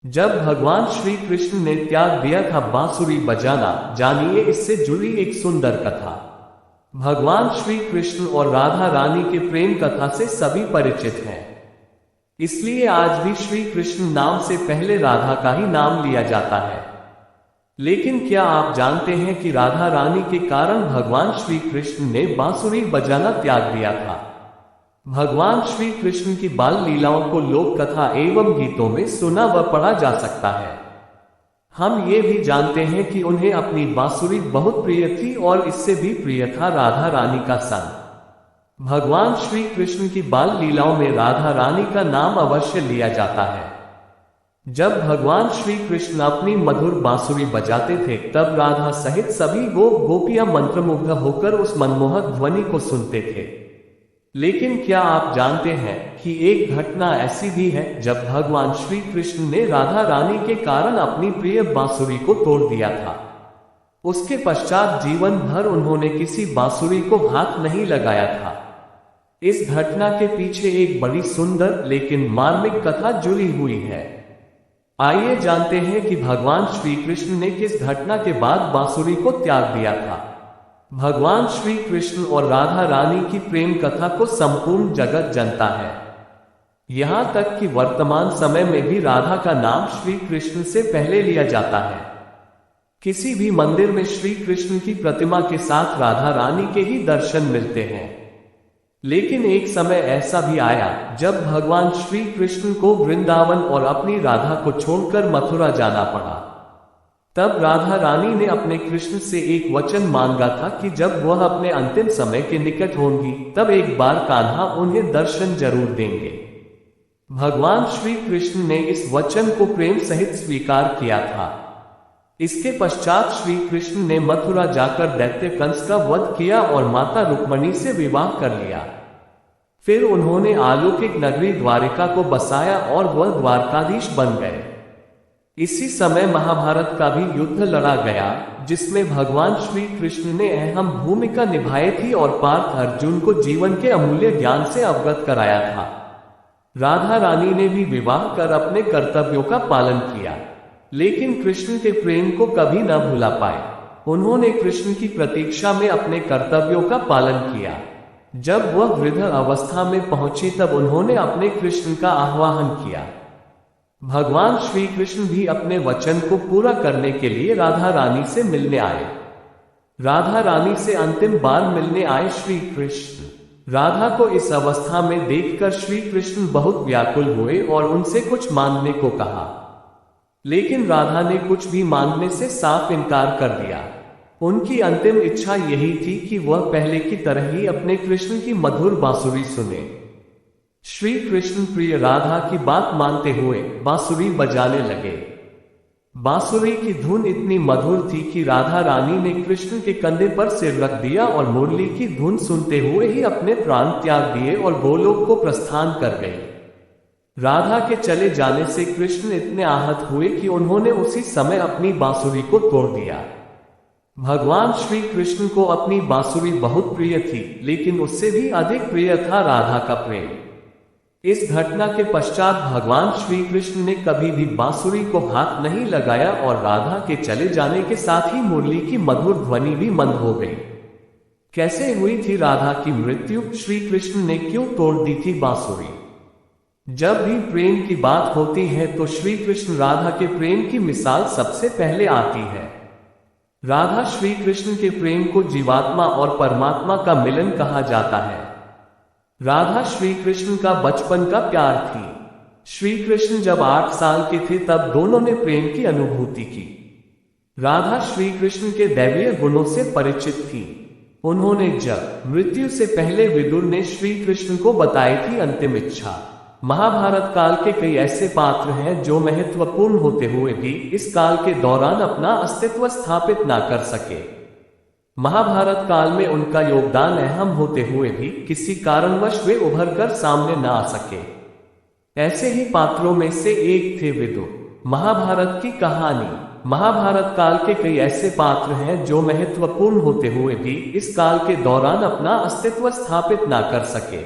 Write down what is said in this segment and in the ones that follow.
जब भगवान श्री कृष्ण ने त्याग दिया था बांसुरी बजाना, जानिए इससे जुड़ी एक सुंदर कथा। भगवान श्री कृष्ण और राधा रानी के प्रेम कथा से सभी परिचित हैं। इसलिए आज भी श्री कृष्ण नाम से पहले राधा का ही नाम लिया जाता है। लेकिन क्या आप जानते हैं कि राधा रानी के कारण भगवान श्री कृष्ण ने बांसुरी बजाना त्याग दिया था। भगवान श्री कृष्ण की बाल लीलाओं को लोक कथा एवं गीतों में सुना व पढ़ा जा सकता है। हम ये भी जानते हैं कि उन्हें अपनी बांसुरी बहुत प्रिय थी और इससे भी प्रिय था राधा रानी का संग। भगवान श्री कृष्ण की बाल लीलाओं में राधा रानी का नाम अवश्य लिया जाता है। जब भगवान श्री कृष्ण अपनी मधुर बांसुरी बजाते थे तब राधा सहित सभी गोपियां मंत्रमुग्ध होकर उस मनमोहक ध्वनि को सुनते थे। लेकिन क्या आप जानते हैं कि एक घटना ऐसी भी है जब भगवान श्री कृष्ण ने राधा रानी के कारण अपनी प्रिय बांसुरी को तोड़ दिया था। उसके पश्चात जीवन भर उन्होंने किसी बांसुरी को हाथ नहीं लगाया था। इस घटना के पीछे एक बड़ी सुंदर लेकिन मार्मिक कथा जुड़ी हुई है। आइए जानते हैं कि भगवान श्री कृष्ण ने किस घटना के बाद बांसुरी को त्याग दिया था। भगवान श्री कृष्ण और राधा रानी की प्रेम कथा को संपूर्ण जगत जानता है। यहाँ तक कि वर्तमान समय में भी राधा का नाम श्री कृष्ण से पहले लिया जाता है। किसी भी मंदिर में श्री कृष्ण की प्रतिमा के साथ राधा रानी के ही दर्शन मिलते हैं। लेकिन एक समय ऐसा भी आया जब भगवान श्री कृष्ण को वृंदावन और अपनी राधा को छोड़कर मथुरा जाना पड़ा। तब राधा रानी ने अपने कृष्ण से एक वचन मांगा था कि जब वह अपने अंतिम समय के निकट होंगी तब एक बार कान्हा उन्हें दर्शन जरूर देंगे। भगवान श्री कृष्ण ने इस वचन को प्रेम सहित स्वीकार किया था। इसके पश्चात श्री कृष्ण ने मथुरा जाकर दैत्य कंस का वध किया और माता रुक्मणी से विवाह कर लिया। फिर उन्होंने अलौकिक नगरी द्वारिका को बसाया और वह द्वारकाधीश बन गए। इसी समय महाभारत का भी युद्ध लड़ा गया जिसमें भगवान श्री कृष्ण ने अहम भूमिका निभाई थी और पार्थ अर्जुन को जीवन के अमूल्य ज्ञान से अवगत कराया था। राधा रानी ने भी विवाह कर अपने कर्तव्यों का पालन किया, लेकिन कृष्ण के प्रेम को कभी न भुला पाए। उन्होंने कृष्ण की प्रतीक्षा में अपने कर्तव्यों का पालन किया। जब वह वृद्ध अवस्था में पहुंची तब उन्होंने अपने कृष्ण का आह्वान किया। भगवान श्री कृष्ण भी अपने वचन को पूरा करने के लिए राधा रानी से मिलने आए। राधा रानी से अंतिम बार मिलने आए श्री कृष्ण। राधा को इस अवस्था में देखकर श्री कृष्ण बहुत व्याकुल हुए और उनसे कुछ मांगने को कहा, लेकिन राधा ने कुछ भी मांगने से साफ इनकार कर दिया। उनकी अंतिम इच्छा यही थी कि वह पहले की तरह ही अपने कृष्ण की मधुर बांसुरी सुने। श्री कृष्ण प्रिय राधा की बात मानते हुए बांसुरी बजाने लगे। बांसुरी की धुन इतनी मधुर थी कि राधा रानी ने कृष्ण के कंधे पर सिर रख दिया और मुरली की धुन सुनते हुए ही अपने प्राण त्याग दिए और गोलोक को प्रस्थान कर गए। राधा के चले जाने से कृष्ण इतने आहत हुए कि उन्होंने उसी समय अपनी बांसुरी को तोड़ दिया। भगवान श्री कृष्ण को अपनी बांसुरी बहुत प्रिय थी, लेकिन उससे भी अधिक प्रिय था राधा का प्रेम। इस घटना के पश्चात भगवान श्री कृष्ण ने कभी भी बांसुरी को हाथ नहीं लगाया और राधा के चले जाने के साथ ही मुरली की मधुर ध्वनि भी मंद हो गई। कैसे हुई थी राधा की मृत्यु? श्री कृष्ण ने क्यों तोड़ दी थी बांसुरी? जब भी प्रेम की बात होती है तो श्री कृष्ण राधा के प्रेम की मिसाल सबसे पहले आती है। राधा श्री कृष्ण के प्रेम को जीवात्मा और परमात्मा का मिलन कहा जाता है। राधा श्री कृष्ण का बचपन का प्यार थी। श्री कृष्ण जब 8 साल के थे तब दोनों ने प्रेम की अनुभूति की। राधा श्री कृष्ण के दैवीय गुणों से परिचित थी। उन्होंने जब मृत्यु से पहले विदुर ने श्री कृष्ण को बताई थी अंतिम इच्छा। महाभारत काल के कई ऐसे पात्र हैं जो महत्वपूर्ण होते हुए भी इस काल के दौरान अपना अस्तित्व स्थापित ना कर सके। महाभारत काल में उनका योगदान अहम होते हुए भी किसी कारणवश वे उभर कर सामने न आ सके। ऐसे ही पात्रों में से एक थे विदुर। महाभारत की कहानी। महाभारत काल के कई ऐसे पात्र हैं जो महत्वपूर्ण होते हुए भी इस काल के दौरान अपना अस्तित्व स्थापित ना कर सके।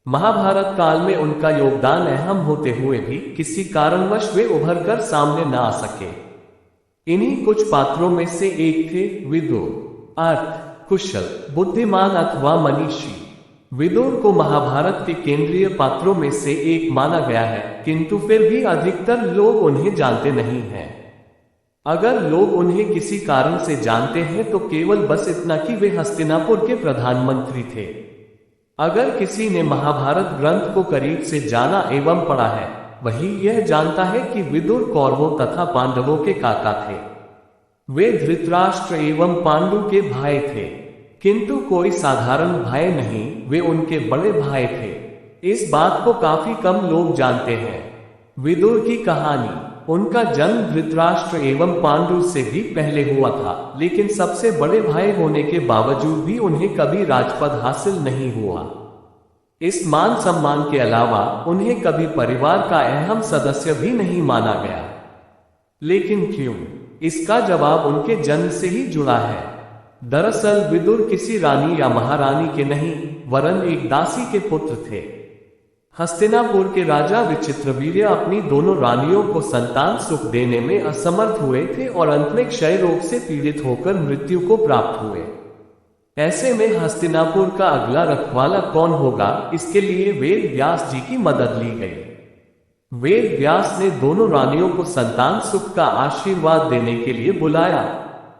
महाभारत काल में उनका योगदान अहम होते हुए भी किसी कारणवश वे उभर कर सामने न आ सके। इन्हीं कुछ पात्रों में से एक थे विदुर, अर्थ कुशल, बुद्धिमान अथवा मनीषी। विदुर को महाभारत के केंद्रीय पात्रों में से एक माना गया है, किंतु फिर भी अधिकतर लोग उन्हें जानते नहीं हैं। अगर लोग उन्हें किसी कारण से जानते हैं तो केवल बस इतना कि वे हस्तिनापुर के प्रधानमंत्री थे। अगर किसी ने महाभारत ग्रंथ को करीब से जाना एवं पढ़ा है, वही यह जानता है कि विदुर कौरवों तथा पांडवों के काका थे। वे धृतराष्ट्र एवं पांडु के भाई थे, किंतु कोई साधारण भाई नहीं, वे उनके बड़े भाई थे। इस बात को काफी कम लोग जानते हैं। विदुर की कहानी, उनका जन्म धृतराष्ट्र एवं पांडु से भी पहले हुआ था, लेकिन सबसे बड़े भाई होने के बावजूद भी उन्हें कभी राजपद हासिल नहीं हुआ। इस मान सम्मान के अलावा उन्हें कभी परिवार का अहम सदस्य भी नहीं माना गया। लेकिन क्यों? इसका जवाब उनके जन्म से ही जुड़ा है। दरअसल विदुर किसी रानी या महारानी के नहीं, वरन एक दासी के पुत्र थे। हस्तिनापुर के राजा विचित्रवीर्य अपनी दोनों रानियों को संतान सुख देने में असमर्थ हुए थे और अंत में क्षय रोग से पीड़ित होकर मृत्यु को प्राप्त हुए। ऐसे में हस्तिनापुर का अगला रखवाला कौन होगा, इसके लिए वेद व्यास जी की मदद ली गई। वेद व्यास ने दोनों रानियों को संतान सुख का आशीर्वाद देने के लिए बुलाया,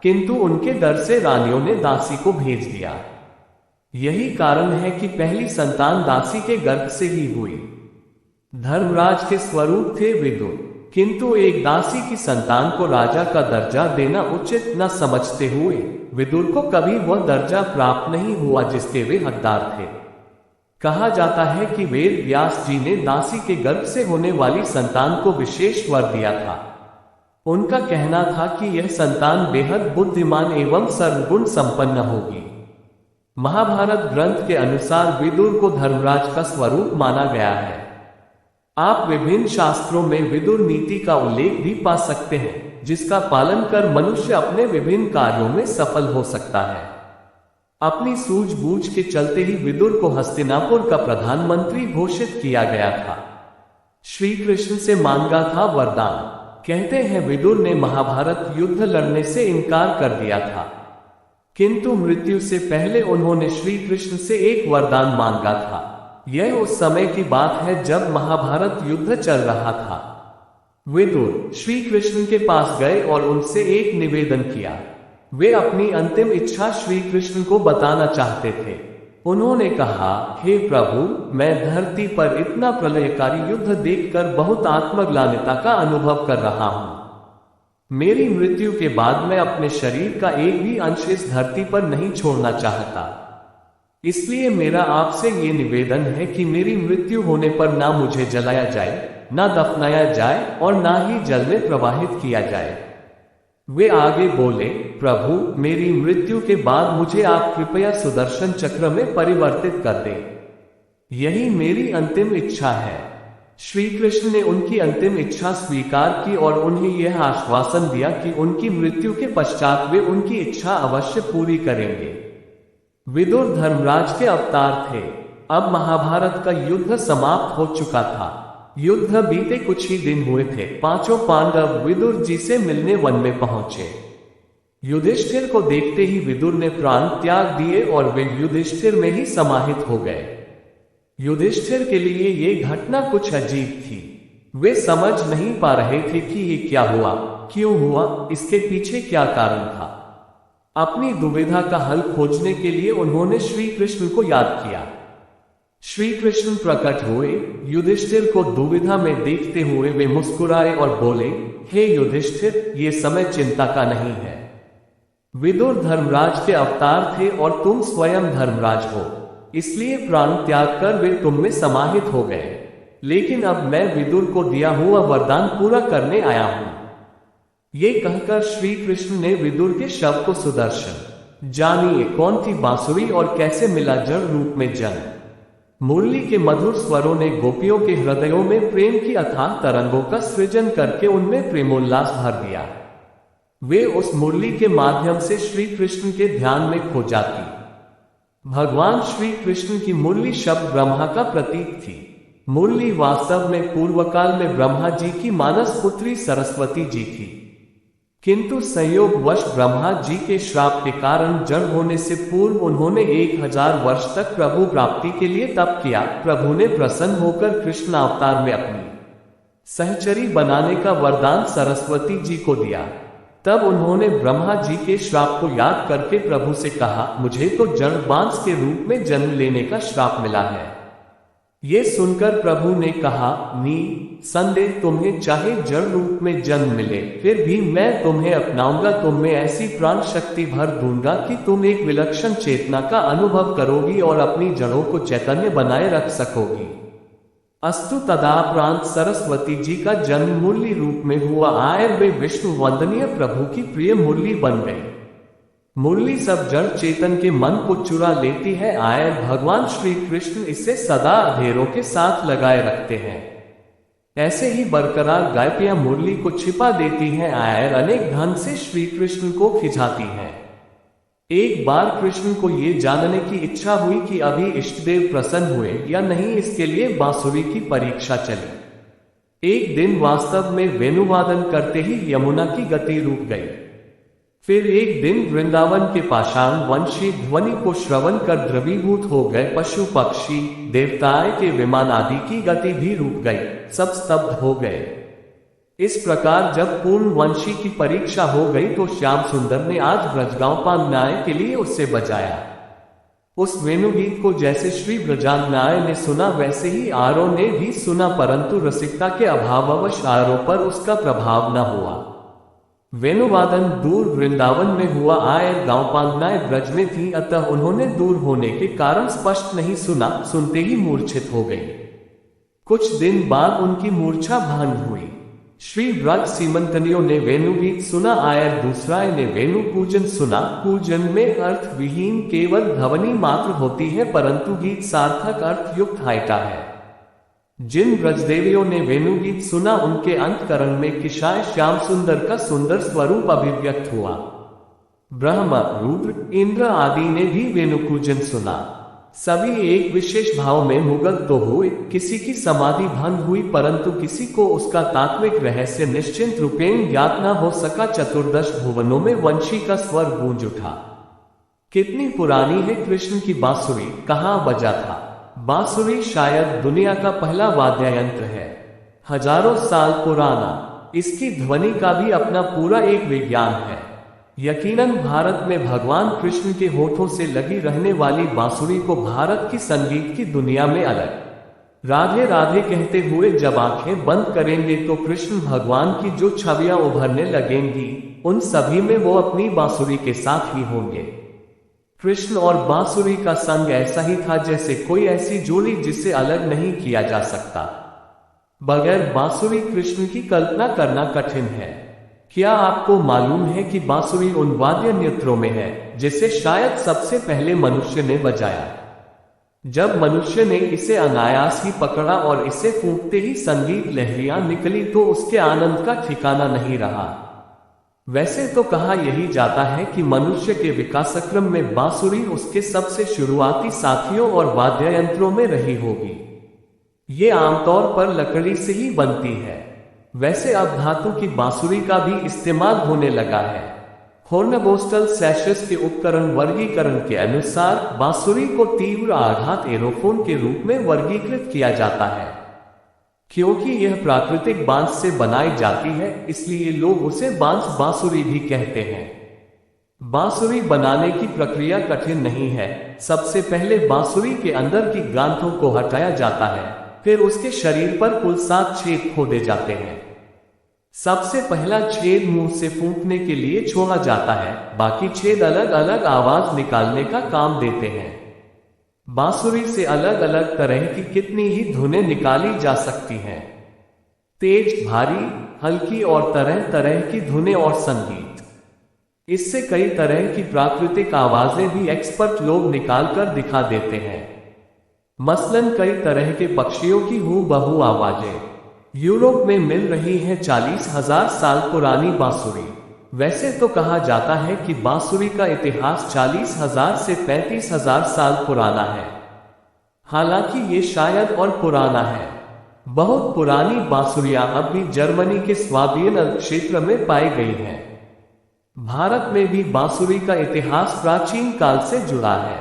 किंतु उनके डर से रानियों ने दासी को भेज दिया। यही कारण है कि पहली संतान दासी के गर्भ से ही हुई। धर्मराज के स्वरूप थे विदुर, किंतु एक दासी की संतान को राजा का दर्जा देना उचित न समझते हुए विदुर को कभी वह दर्जा प्राप्त नहीं हुआ जिसके वे हकदार थे। कहा जाता है कि वेद व्यास जी ने दासी के गर्भ से होने वाली संतान को विशेष वर दिया था। उनका कहना था कि यह संतान बेहद बुद्धिमान एवं सर्वगुण संपन्न होगी। महाभारत ग्रंथ के अनुसार विदुर को धर्मराज का स्वरूप माना गया है। आप विभिन्न शास्त्रों में विदुर नीति का उल्लेख भी पा सकते हैं, जिसका पालन कर मनुष्य अपने विभिन्न कार्यों में सफल हो सकता है। अपनी सूझबूझ के चलते ही विदुर को हस्तिनापुर का प्रधानमंत्री घोषित किया गया था। श्री कृष्ण से मांगा था वरदान। कहते हैं विदुर ने महाभारत युद्ध लड़ने से इनकार कर दिया था, किंतु मृत्यु से पहले उन्होंने श्री कृष्ण से एक वरदान मांगा था। यह उस समय की बात है जब महाभारत युद्ध चल रहा था। विदुर श्री कृष्ण के पास गए और उनसे एक निवेदन किया। वे अपनी अंतिम इच्छा श्री कृष्ण को बताना चाहते थे। उन्होंने कहा, हे प्रभु, मैं धरती पर इतना प्रलयकारी युद्ध देखकर बहुत आत्मग्लानिता का अनुभव कर रहा हूं। मेरी मृत्यु के बाद मैं अपने शरीर का एक भी अंश इस धरती पर नहीं छोड़ना चाहता। इसलिए मेरा आपसे ये निवेदन है कि मेरी मृत्यु होने पर ना मुझे जलाया जाए, ना दफनाया जाए और ना ही जल में प्रवाहित किया जाए। वे आगे बोले, प्रभु, मेरी मृत्यु के बाद मुझे आप कृपया सुदर्शन चक्र में परिवर्तित कर दें। यही मेरी अंतिम इच्छा है। श्री कृष्ण ने उनकी अंतिम इच्छा स्वीकार की और उन्हें यह आश्वासन दिया कि उनकी मृत्यु के पश्चात वे उनकी इच्छा अवश्य पूरी करेंगे। विदुर धर्मराज के अवतार थे। अब महाभारत का युद्ध समाप्त हो चुका था। युद्ध बीते कुछ ही दिन हुए थे। पांचों पांडव विदुर जी से मिलने वन में पहुंचे। युधिष्ठिर को देखते ही विदुर ने प्राण त्याग दिए और वे युधिष्ठिर में ही समाहित हो गए। युधिष्ठिर के लिए ये घटना कुछ अजीब थी। वे समझ नहीं पा रहे थे कि ये क्या हुआ, क्यों हुआ, इसके पीछे क्या कारण था। अपनी दुविधा का हल खोजने के लिए उन्होंने श्री कृष्ण को याद किया। श्री कृष्ण प्रकट हुए। युधिष्ठिर को दुविधा में देखते हुए वे मुस्कुराए और बोले, हे युधिष्ठिर, ये समय चिंता का नहीं है। विदुर धर्मराज के अवतार थे और तुम स्वयं धर्मराज हो, इसलिए प्राण त्याग कर वे तुम में समाहित हो गए। लेकिन अब मैं विदुर को दिया हुआ वरदान पूरा करने आया हूं। ये कहकर श्री कृष्ण ने विदुर के शव को सुदर्शन, जानिए कौन थी बांसुरी और कैसे मिला जड़ रूप में जन्म। मुरली के मधुर स्वरों ने गोपियों के हृदयों में प्रेम की अथाह तरंगों का सृजन करके उनमें प्रेमोल्लास भर दिया। वे उस मुरली के माध्यम से श्री कृष्ण के ध्यान में खो जाती। भगवान श्री कृष्ण की मुरली शब्द ब्रह्मा का प्रतीक थी। मुरली वास्तव में पूर्वकाल में ब्रह्मा जी की मानस पुत्री सरस्वती जी थी, किंतु संयोगवश ब्रह्मा जी के श्राप के कारण जड़ होने से पूर्व उन्होंने 1000 वर्ष तक प्रभु प्राप्ति के लिए तप किया। प्रभु ने प्रसन्न होकर कृष्ण अवतार में अपनी सहचरी बनाने का वरदान सरस्वती जी को दिया। तब उन्होंने ब्रह्मा जी के श्राप को याद करके प्रभु से कहा, मुझे तो जड़ बांस के रूप में जन्म लेने का श्राप मिला है। ये सुनकर प्रभु ने कहा, संदेह तुम्हें चाहे जड़ रूप में जन्म मिले, फिर भी मैं तुम्हें अपनाऊंगा। तुम्हें ऐसी प्राण शक्ति भर दूंगा कि तुम एक विलक्षण चेतना का अनुभव करोगी और अपनी जड़ों को चैतन्य बनाए रख सकोगी। अस्तु तदापरांत सरस्वती जी का जन्म मुरली रूप में हुआ। आयर वे विष्णु वंदनीय प्रभु की प्रिय मुरली बन गई। मुरली सब जड़ चेतन के मन को चुरा लेती है। आयर भगवान श्री कृष्ण इसे सदा अधेरों के साथ लगाए रखते हैं। ऐसे ही बरकरार गायपियां मुरली को छिपा देती हैं। आयर अनेक ढंग से श्री कृष्ण को खिंचाती हैं। एक बार कृष्ण को ये जानने की इच्छा हुई कि अभी इष्टदेव प्रसन्न हुए या नहीं, इसके लिए बांसुरी की परीक्षा चली। एक दिन वास्तव में वेणुवादन करते ही यमुना की गति रुक गई। फिर एक दिन वृंदावन के पाषाण वंशी ध्वनि को श्रवण कर द्रवीभूत हो गए। पशु पक्षी देवताएं के विमान आदि की गति भी रुक गई, सब स्तब्ध हो गए। इस प्रकार जब पूर्ण वंशी की परीक्षा हो गई तो श्याम सुंदर ने आज ब्रजगांवपांगनाय के लिए उससे बजाया। उस वेणुगीत को जैसे श्री ब्रजांगनाय ने सुना वैसे ही आरों ने भी सुना, परंतु रसिकता के अभाववश आरों पर उसका प्रभाव न हुआ। वेणुवादन दूर वृंदावन में हुआ। आयर गांवपांगनाय ब्रज में थी, अतः उन्होंने दूर होने के कारण स्पष्ट नहीं सुना। सुनते ही मूर्छित हो गई। कुछ दिन बाद उनकी मूर्छा भंग हुई। श्री ब्रज सीमंतनियों ने वेणुगीत सुना। आयर दूसराय ने वेणु पूजन सुना। पूजन में अर्थ विहीन केवल ध्वनि मात्र होती है, परंतु गीत सार्थक अर्थ युक्त हायता है। जिन ब्रजदेवियों ने वेणुगीत सुना उनके अंतकरण में किशाय श्याम सुंदर का सुंदर स्वरूप अभिव्यक्त हुआ। ब्रह्मा, रुद्र, इंद्र आदि ने भी वेणु पूजन सुना। सभी एक विशेष भाव में मुग्ध तो हुए। किसी की समाधि भंग हुई, परंतु किसी को उसका तात्विक रहस्य निश्चिंत रूपेण ज्ञात न हो सका। चतुर्दश भुवनों में वंशी का स्वर गूंज उठा। कितनी पुरानी है कृष्ण की बांसुरी, कहाँ बजा था। बांसुरी शायद दुनिया का पहला वाद्य यंत्र है, हजारों साल पुराना। इसकी ध्वनि का भी अपना पूरा एक विज्ञान है। यकीनन भारत में भगवान कृष्ण के होठों से लगी रहने वाली बांसुरी को भारत की संगीत की दुनिया में अलग राधे राधे कहते हुए जब आंखें बंद करेंगे तो कृष्ण भगवान की जो छवियां उभरने लगेंगी, उन सभी में वो अपनी बांसुरी के साथ ही होंगे। कृष्ण और बांसुरी का संग ऐसा ही था जैसे कोई ऐसी जोड़ी जिसे अलग नहीं किया जा सकता। बगैर बांसुरी कृष्ण की कल्पना करना कठिन है। क्या आपको मालूम है कि बांसुरी उन वाद्य यंत्रों में है जिसे शायद सबसे पहले मनुष्य ने बजाया। जब मनुष्य ने इसे अनायास ही पकड़ा और इसे फूंकते ही संगीत लहरियां निकली तो उसके आनंद का ठिकाना नहीं रहा। वैसे तो कहा यही जाता है कि मनुष्य के विकासक्रम में बांसुरी उसके सबसे शुरुआती साथियों और वाद्य यंत्रों में रही होगी। ये आमतौर पर लकड़ी से ही बनती है। वैसे अब धातु की बांसुरी का भी इस्तेमाल होने लगा है। हॉर्नबोस्टल सैशस के उपकरण वर्गीकरण के अनुसार बांसुरी को तीव्र आघात एरोफोन के रूप में वर्गीकृत किया जाता है। क्योंकि यह प्राकृतिक बांस से बनाई जाती है, इसलिए लोग उसे बांसुरी भी कहते हैं। बांसुरी बनाने की प्रक्रिया कठिन नहीं है। सबसे पहले बांसुरी के अंदर की ग्रांथों को हटाया जाता है, फिर उसके शरीर पर कुल 7 छेद खोदे जाते हैं। सबसे पहला छेद मुंह से फूंकने के लिए छोड़ा जाता है, बाकी छेद अलग अलग आवाज निकालने का काम देते हैं। बांसुरी से अलग अलग तरह की कितनी ही धुनें निकाली जा सकती हैं। तेज, भारी, हल्की और तरह तरह की धुनें और संगीत। इससे कई तरह की प्राकृतिक आवाजें भी एक्सपर्ट लोग निकालकर दिखा देते हैं। मसलन कई तरह के पक्षियों की हूबहू आवाजें यूरोप में मिल रही है। 40,000 साल पुरानी बांसुरी वैसे तो कहा जाता है कि बांसुरी का इतिहास 40,000 से 35,000 साल पुराना है। हालांकि ये शायद और पुराना है। बहुत पुरानी बांसुरियां अब भी जर्मनी के स्वाबियन क्षेत्र में पाई गई हैं। भारत में भी बांसुरी का इतिहास प्राचीन काल से जुड़ा है।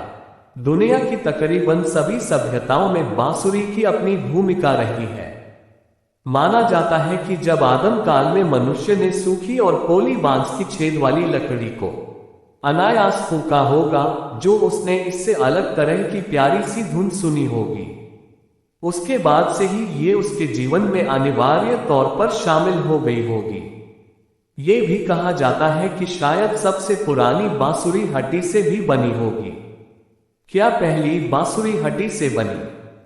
दुनिया की तकरीबन सभी सभ्यताओं में बांसुरी की अपनी भूमिका रही है। माना जाता है कि जब आदम काल में मनुष्य ने सूखी और पोली बांस की छेद वाली लकड़ी को अनायास फूंका होगा, जो उसने इससे अलग तरह की प्यारी सी धुन सुनी होगी। उसके बाद से ही ये उसके जीवन में अनिवार्य तौर पर शामिल हो गई होगी। ये भी कहा जाता है कि शायद सबसे पुरानी बांसुरी हड्डी से भी बनी होगी। क्या पहली बांसुरी हड्डी से बनी?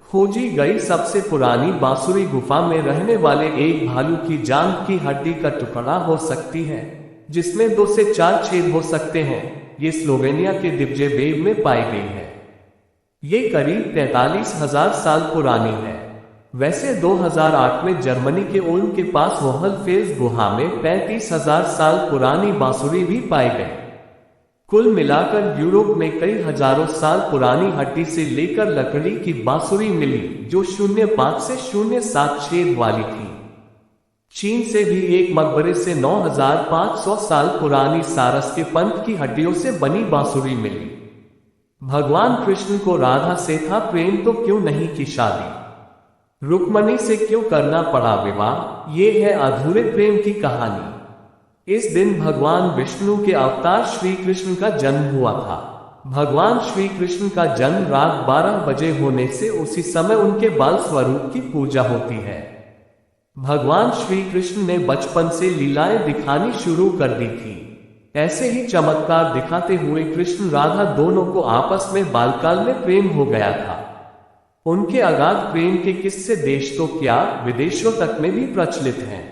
खोजी गई सबसे पुरानी बांसुरी गुफा में रहने वाले एक भालू की जांघ की हड्डी का टुकड़ा हो सकती है, जिसमें 2 से 4 छेद हो सकते हैं। ये स्लोवेनिया के दिब्जेबेब में पाई गई है। ये करीब 43,000 साल पुरानी है। वैसे 2008 में जर्मनी के उल्म के पास होहलफेल्स गुहा में 35,000 साल पुरानी बांसुरी भी पाई गई। कुल मिलाकर यूरोप में कई हजारों साल पुरानी हड्डी से लेकर लकड़ी की बांसुरी मिली, जो 0.5 से 0.7 छेद वाली थी। चीन से भी एक मकबरे से 9,500 साल पुरानी सारस के पंख की हड्डियों से बनी बांसुरी मिली। भगवान कृष्ण को राधा से था प्रेम, तो क्यों नहीं की शादी? रुक्मणी से क्यों करना पड़ा विवाह? ये है अधूरे प्रेम की कहानी। इस दिन भगवान विष्णु के अवतार श्री कृष्ण का जन्म हुआ था। भगवान श्री कृष्ण का जन्म रात 12 बजे होने से उसी समय उनके बाल स्वरूप की पूजा होती है। भगवान श्री कृष्ण ने बचपन से लीलाएं दिखानी शुरू कर दी थी। ऐसे ही चमत्कार दिखाते हुए कृष्ण राधा दोनों को आपस में बालकाल में प्रेम हो गया था। उनके अगाध प्रेम के किस्से देश तो क्या, विदेशों तक में भी प्रचलित हैं।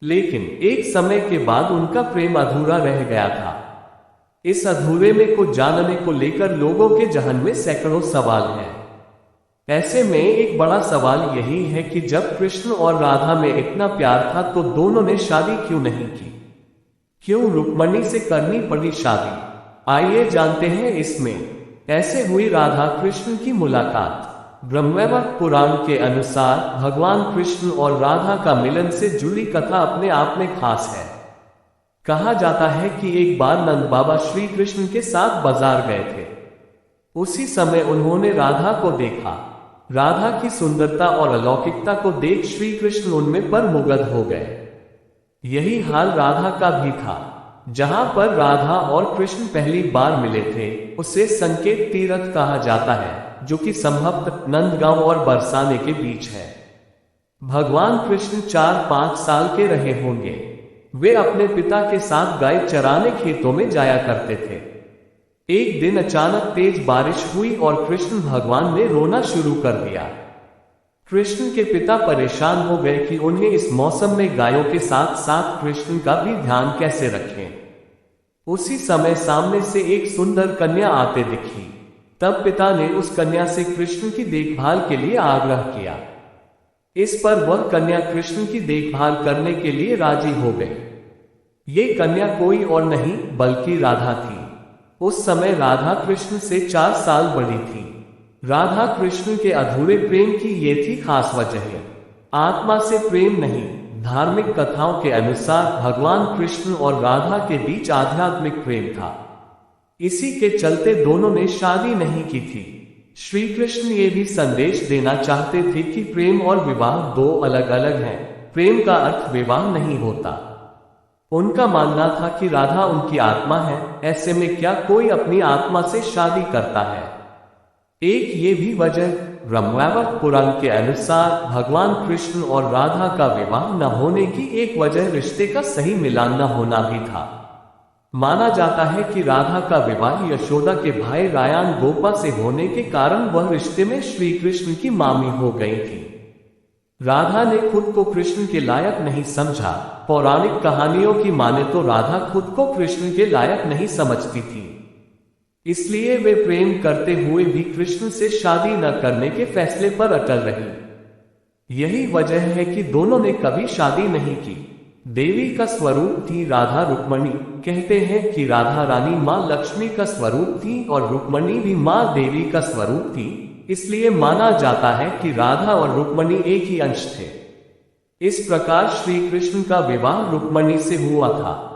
लेकिन एक समय के बाद उनका प्रेम अधूरा रह गया था। इस अधूरे में को जानने को लेकर लोगों के जहन में सैकड़ों सवाल हैं। ऐसे में एक बड़ा सवाल यही है कि जब कृष्ण और राधा में इतना प्यार था तो दोनों ने शादी क्यों नहीं की? क्यों रुक्मणी से करनी पड़ी शादी? आइए जानते हैं इसमें। ऐसे हुई राधा कृष्ण की मुलाकात। ब्रह्मवैवर्त पुराण के अनुसार भगवान कृष्ण और राधा का मिलन से जुड़ी कथा अपने आप में खास है। कहा जाता है कि एक बार नंद बाबा श्री कृष्ण के साथ बाजार गए थे। उसी समय उन्होंने राधा को देखा। राधा की सुंदरता और अलौकिकता को देख श्री कृष्ण उनमें पर मुग्ध हो गए। यही हाल राधा का भी था। जहां पर राधा और कृष्ण पहली बार मिले थे उसे संकेत तीरथ कहा जाता है, जो कि संभवतः नंदगांव और बरसाने के बीच है। भगवान कृष्ण 4-5 साल के रहे होंगे। वे अपने पिता के साथ गाय चराने खेतों में जाया करते थे। एक दिन अचानक तेज बारिश हुई और कृष्ण भगवान ने रोना शुरू कर दिया। कृष्ण के पिता परेशान हो गए कि उन्हें इस मौसम में गायों के साथ साथ कृष्ण का भी ध्यान कैसे रखें। उसी समय सामने से एक सुंदर कन्या आते दिखी। तब पिता ने उस कन्या से कृष्ण की देखभाल के लिए आग्रह किया। इस पर वह कन्या कृष्ण की देखभाल करने के लिए राजी हो गई। ये कन्या कोई और नहीं बल्कि राधा थी। उस समय राधा कृष्ण से 4 साल बड़ी थी। राधा कृष्ण के अधूरे प्रेम की ये थी खास वजह। आत्मा से प्रेम नहीं। धार्मिक कथाओं के अनुसार भगवान कृष्ण और राधा के बीच आध्यात्मिक प्रेम था। इसी के चलते दोनों ने शादी नहीं की थी। श्री कृष्ण ये भी संदेश देना चाहते थे कि प्रेम और विवाह 2 अलग अलग हैं। प्रेम का अर्थ विवाह नहीं होता। उनका मानना था कि राधा उनकी आत्मा है, ऐसे में क्या कोई अपनी आत्मा से शादी करता है। एक ये भी वजह ब्रह्मवैवर्त पुराण के अनुसार भगवान कृष्ण और राधा का विवाह न होने की एक वजह रिश्ते का सही मिलान न होना भी था। माना जाता है कि राधा का विवाह यशोदा के भाई रायान गोपा से होने के कारण वह रिश्ते में श्री कृष्ण की मामी हो गई थी। राधा ने खुद को कृष्ण के लायक नहीं समझा। पौराणिक कहानियों की माने तो राधा खुद को कृष्ण के लायक नहीं समझती थी, इसलिए वे प्रेम करते हुए भी कृष्ण से शादी न करने के फैसले पर अटल रही। यही वजह है कि दोनों ने कभी शादी नहीं की। देवी का स्वरूप थी राधा रुक्मणी। कहते हैं कि राधा रानी माँ लक्ष्मी का स्वरूप थी और रुक्मणी भी माँ देवी का स्वरूप थी, इसलिए माना जाता है कि राधा और रुक्मणी एक ही अंश थे। इस प्रकार श्री कृष्ण का विवाह रुक्मणी से हुआ था।